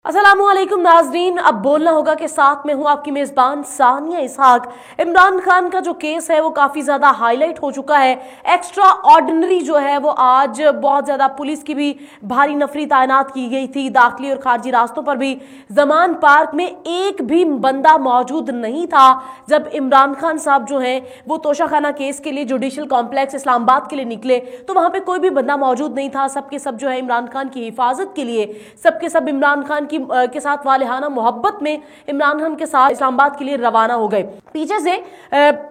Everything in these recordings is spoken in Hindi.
अस्सलामुअलैकुम नाजरीन, अब बोलना होगा कि साथ में हूं आपकी मेजबान सानिया इसहाक। इमरान खान का जो केस है वो काफी ज्यादा हाईलाइट हो चुका है। एक्स्ट्रा ऑर्डिनरी जो है वो आज बहुत ज्यादा पुलिस की भी भारी नफरी तैनात की गई थी। दाखिली और खारजी रास्तों पर भी जमान पार्क में एक भी बंदा मौजूद नहीं था जब इमरान खान साहब जो है वो तोशाखाना केस के लिए जुडिशल कॉम्प्लेक्स इस्लामाबाद के लिए निकले तो वहां पे कोई भी बंदा मौजूद नहीं था। सबके सब जो है इमरान खान की हिफाजत के लिए, सबके सब इमरान खान के साथ वालिहाना मोहब्बत में इमरान खान के साथ इस्लामाबाद के लिए रवाना हो गए। पीछे से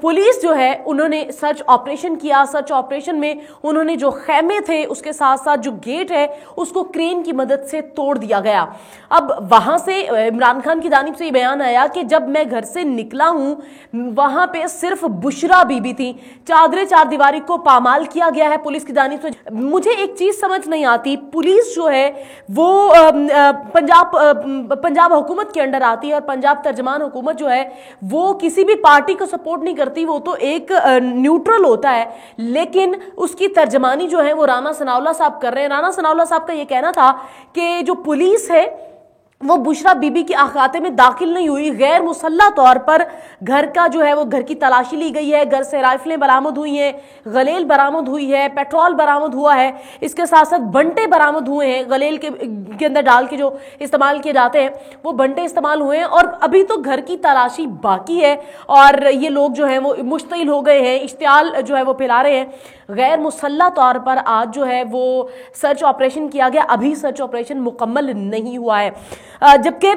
पुलिस जो है उन्होंने सर्च ऑपरेशन किया। सर्च ऑपरेशन में उन्होंने जो खेमे थे उसके साथ साथ जो गेट है उसको क्रेन की मदद से तोड़ दिया गया। अब वहां से इमरान खान की जानिब से ये बयान आया कि जब मैं घर से निकला हूं वहां पे सिर्फ बुशरा बीबी थी। चादरे चार दीवारी को पामाल किया गया है पुलिस की जानिब से। मुझे एक चीज समझ नहीं आती, पुलिस जो है वो पंजाब हुकूमत के अंडर आती है और पंजाब तर्जमान हुकूमत जो है वो किसी भी पार्टी को सपोर्ट नहीं करती, वो तो एक न्यूट्रल होता है। लेकिन उसकी तर्जमानी जो है वो राना सनाउल्लाह साहब कर रहे हैं। राना सनाउल्लाह साहब का ये कहना था कि जो पुलिस है वो बुशरा बीबी के अखाते में दाखिल नहीं हुई, गैर मुसल्ला तौर पर घर का जो है वो घर की तलाशी ली गई है। घर से राइफलें बरामद हुई हैं, गलेल बरामद हुई है, पेट्रोल बरामद हुआ है, इसके साथ साथ बंटे बरामद हुए हैं। गलेल के अंदर डाल के जो इस्तेमाल किए जाते हैं वो बंटे इस्तेमाल हुए हैं और अभी तो घर की तलाशी बाकी है और ये लोग जो है वो मुश्तिल हो गए हैं, इश्तियाल जो है वो फैला रहे हैं। गैर मुसल्ला तौर पर आज जो है वो सर्च ऑपरेशन किया गया। अभी सर्च ऑपरेशन मुकम्मल नहीं हुआ है। जबकि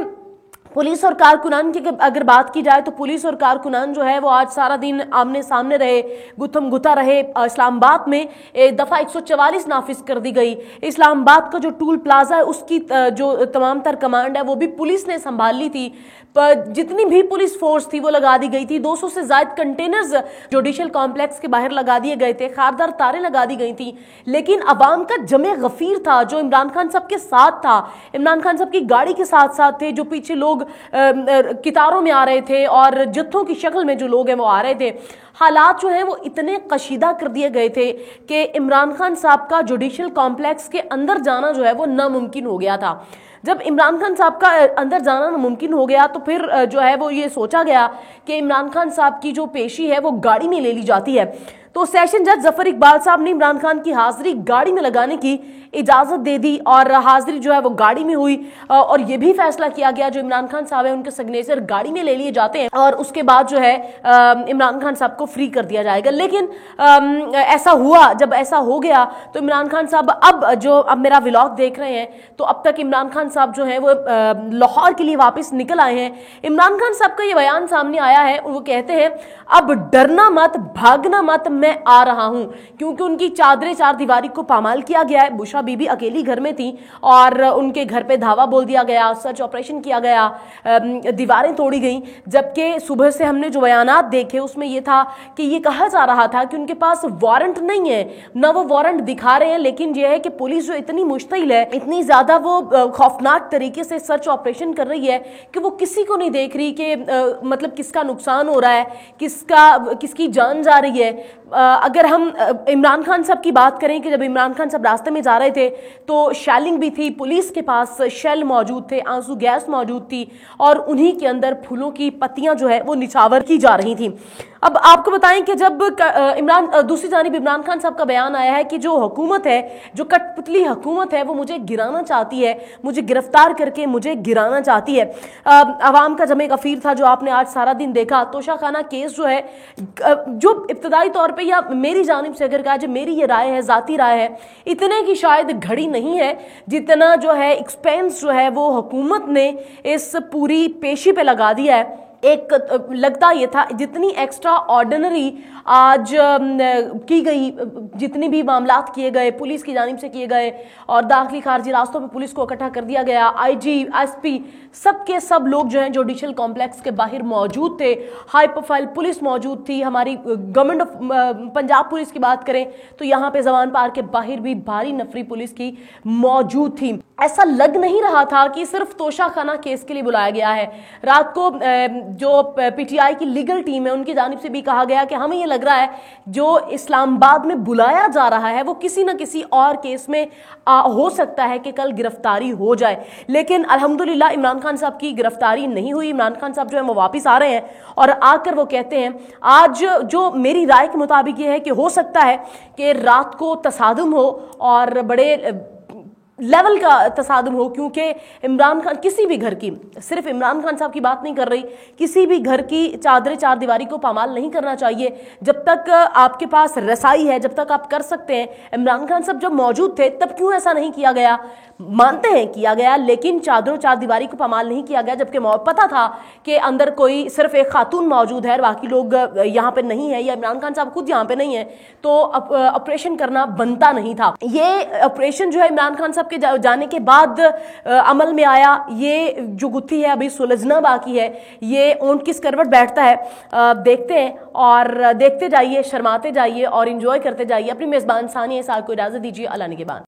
पुलिस और कारकुनान की अगर बात की जाए तो पुलिस और कारकुनान जो है वो आज सारा दिन आमने सामने रहे, गुत्थम गुत्था रहे। इस्लामाबाद में दफा 144 नाफिज कर दी गई। इस्लामाबाद का जो टूल प्लाजा है उसकी जो तमाम तर कमांड है वो भी पुलिस ने संभाल ली थी। जितनी भी पुलिस फोर्स थी वो लगा दी गई थी। 200 से ज्यादा कंटेनर्स जुडिशल कॉम्प्लेक्स के बाहर लगा दिए गए थे, खारदार तारें लगा दी गई थी। लेकिन अवाम का जमे गफीर था जो इमरान खान साहब के साथ था। इमरान खान साहब की गाड़ी के साथ साथ थे, जो पीछे लोग कितारों में आ रहे थे और जत्थों की शक्ल में जो लोग हैं वो आ रहे थे। हालात जो है वो इतने कशीदा कर दिए गए थे कि इमरान खान साहब का जुडिशल कॉम्प्लेक्स के अंदर जाना जो है वो नामुमकिन हो गया था। जब इमरान खान साहब का अंदर जाना नामुमकिन हो गया तो फिर जो है वो ये सोचा गया कि इमरान खान साहब की जो पेशी है वो गाड़ी में ले ली जाती है। तो सेशन जज जफर इकबाल साहब ने इमरान खान की हाजिरी गाड़ी में लगाने की इजाजत दे दी और हाजिरी जो है वो गाड़ी में हुई और ये भी फैसला किया गया जो इमरान खान साहब है उनके सिग्नेचर गाड़ी में ले लिए जाते हैं और उसके बाद जो है इमरान खान साहब को फ्री कर दिया जाएगा। लेकिन ऐसा हुआ, जब ऐसा हो गया तो इमरान खान साहब अब मेरा व्लॉग देख रहे हैं तो अब तक इमरान खान साहब जो है वो लाहौर के लिए वापस निकल आए हैं। इमरान खान साहब का ये बयान सामने आया है, वो कहते हैं अब डरना मत, भागना मत, मैं आ रहा हूं। क्योंकि उनकी चादरें चार दीवारी को पामाल किया गया है। बुशरा बीबी अकेली घर में थी और उनके घर पे धावा बोल दिया गया, सर्च ऑपरेशन किया गया, दीवारें तोड़ी गई। जबकि सुबह से हमने जो बयानात देखे उसमें यह था कि ये कहा जा रहा था कि उनके पास वारंट नहीं है, ना वो वारंट दिखा रहे हैं। लेकिन यह है कि पुलिस जो इतनी मुश्तिल है, इतनी ज्यादा वो खौफनाक तरीके से सर्च ऑपरेशन कर रही है कि वो किसी को नहीं देख रही कि मतलब किसका नुकसान हो रहा है, किसकी जान जा रही है। अगर हम इमरान खान साहब की बात करें कि जब इमरान खान साहब रास्ते में जा रहे थे तो शेलिंग भी थी, पुलिस के पास शेल मौजूद थे, आंसू गैस मौजूद थी और उन्हीं के अंदर फूलों की पत्तियां जो है वो निछावर की जा रही थी। अब आपको बताएं कि जब दूसरी जानिब इमरान खान साहब का बयान आया है कि जो हुकूमत है, जो कठपुतली हुकूमत है वो मुझे गिराना चाहती है, मुझे गिरफ्तार करके मुझे गिराना चाहती है। अवाम का जमे गफीर था जो आपने आज सारा दिन देखा। तोशाखाना केस जो है, जो इब्तदाई तौर पे या मेरी जानिब से अगर कहा जाए, मेरी ये राय है, जाती राय है, इतने की शायद घड़ी नहीं है जितना जो है एक्सपेंस जो है वो हुकूमत ने इस पूरी पेशी पे लगा दिया है। एक लगता ये था जितनी एक्स्ट्रा ऑर्डिनरी आज की गई, जितनी भी मामलात किए गए पुलिस की जानिब से किए गए और दाखिली खारजी रास्तों पे पुलिस को इकट्ठा कर दिया गया, आईजी एसपी सबके सब लोग जो हैं जुडिशल कॉम्प्लेक्स के बाहर मौजूद थे। हाई प्रोफाइल पुलिस मौजूद थी। हमारी गवर्नमेंट ऑफ पंजाब पुलिस की बात करें तो यहाँ पे जवान पार्क के बाहर भी भारी नफरी पुलिस की मौजूद थी। ऐसा लग नहीं रहा था कि सिर्फ तोशाखाना केस के लिए बुलाया गया है। रात को जो पीटीआई की लीगल टीम है उनकी जानिब से भी कहा गया कि हमें ये लग रहा है जो इस्लामाबाद में बुलाया जा रहा है वो किसी न किसी और केस में हो सकता है कि कल गिरफ्तारी हो जाए। लेकिन अल्हम्दुलिल्लाह इमरान खान साहब की गिरफ्तारी नहीं हुई। इमरान खान साहब जो है वो वापस आ रहे हैं और आकर वो कहते हैं, आज जो मेरी राय के मुताबिक ये है कि हो सकता है कि रात को तसादुम हो और बड़े लेवल का तसादुम हो, क्योंकि इमरान खान किसी भी घर की, सिर्फ इमरान खान साहब की बात नहीं कर रही, किसी भी घर की चादर चार दीवारी को पामाल नहीं करना चाहिए। जब तक आपके पास रसाई है, जब तक आप कर सकते हैं। इमरान खान साहब जब मौजूद थे तब क्यों ऐसा नहीं किया गया? मानते हैं किया गया, लेकिन चादरों चार दीवारी को पामाल नहीं किया गया, जबकि पता था कि अंदर कोई सिर्फ एक खातून मौजूद है, बाकी लोग यहाँ पे नहीं है, या इमरान खान साहब खुद यहाँ पे नहीं है, तो ऑपरेशन करना बनता नहीं था। ये ऑपरेशन जो है इमरान खान साहब के जाने के बाद अमल में आया। ये जो गुत्थी है अभी सुलझना बाकी है, ये ऊंट किस करवट बैठता है देखते हैं, और देखते जाइए, शर्माते जाइए और इंजॉय करते जाइए। अपनी मेजबान सानिया इसाक को इजाजत दीजिए। अल्लाह निगहबान।